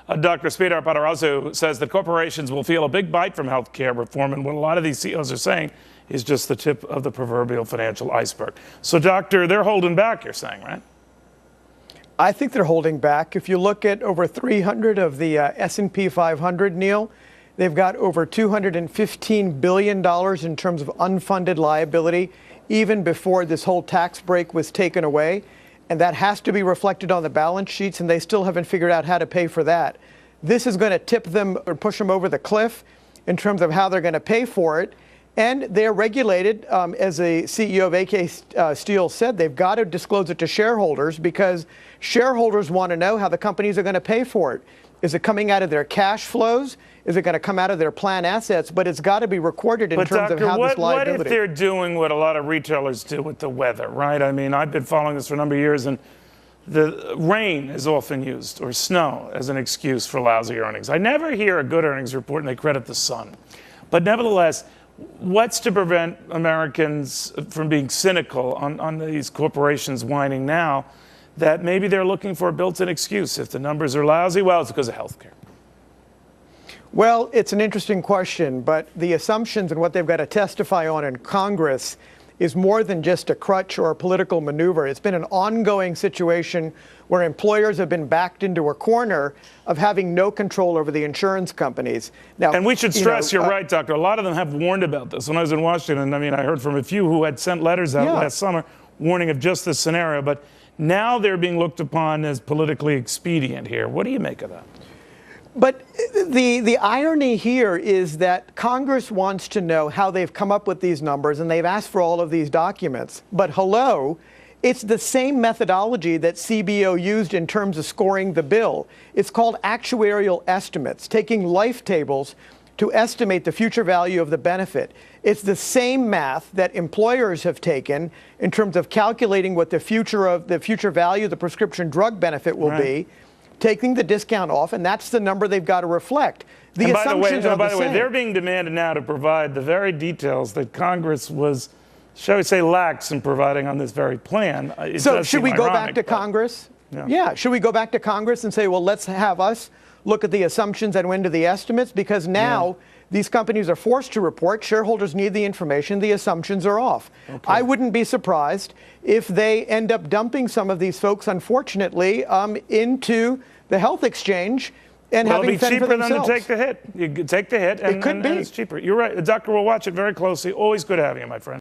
Dr. Sreedhar Potarazu says that corporations will feel a big bite from health care reform, and what a lot of these CEOs are saying is just the tip of the proverbial financial iceberg. So, Doctor, they're holding back, you're saying, right? I think they're holding back. If you look at over 300 of the S&P 500, Neil, they've got over $215 billion in terms of unfunded liability, even before this whole tax break was taken away. And that has to be reflected on the balance sheets, and they still haven't figured out how to pay for that. This is going to tip them or push them over the cliff in terms of how they're going to pay for it. And they're regulated, as the CEO of AK Steel said, they've got to disclose it to shareholders because shareholders want to know how the companies are going to pay for it. Is it coming out of their cash flows? Is it going to come out of their plan assets? But it's got to be recorded in terms of how this liability. What if they're doing what a lot of retailers do with the weather, right? I mean, I've been following this for a number of years, and the rain is often used, or snow, as an excuse for lousy earnings. I never hear a good earnings report and they credit the sun. But nevertheless, what's to prevent Americans from being cynical on these corporations whining now that maybe they're looking for a built-in excuse? If the numbers are lousy, well, it's because of health care. Well, it's an interesting question, but the assumptions and what they've got to testify on in Congress is more than just a crutch or a political maneuver. It's been an ongoing situation where employers have been backed into a corner of having no control over the insurance companies. Now, and we should stress, you're right, Doctor, a lot of them have warned about this. When I was in Washington, I mean, I heard from a few who had sent letters out last summer warning of just this scenario, but now they're being looked upon as politically expedient here. What do you make of that? But the irony here is that Congress wants to know how they've come up with these numbers, and they've asked for all of these documents. But hello, it's the same methodology that CBO used in terms of scoring the bill. It's called actuarial estimates, taking life tables to estimate the future value of the benefit. It's the same math that employers have taken in terms of calculating what the future value of the prescription drug benefit will be, taking the discount off, and that's the number they've got to reflect. The assumptions are the same. By the way, they're being demanded now to provide the very details that Congress was, shall we say, lax in providing on this very plan. So should we go back to Congress? Yeah, should we go back to Congress and say, well, let's have us look at the assumptions and into the estimates? Because now these companies are forced to report. Shareholders need the information. The assumptions are off. I wouldn't be surprised if they end up dumping some of these folks, unfortunately, into the health exchange and having fed for themselves. It'll be cheaper than to take the hit. You take the hit, and, it could be. And it's cheaper. You're right. Doctor, we'll watch it very closely. Always good having you, my friend.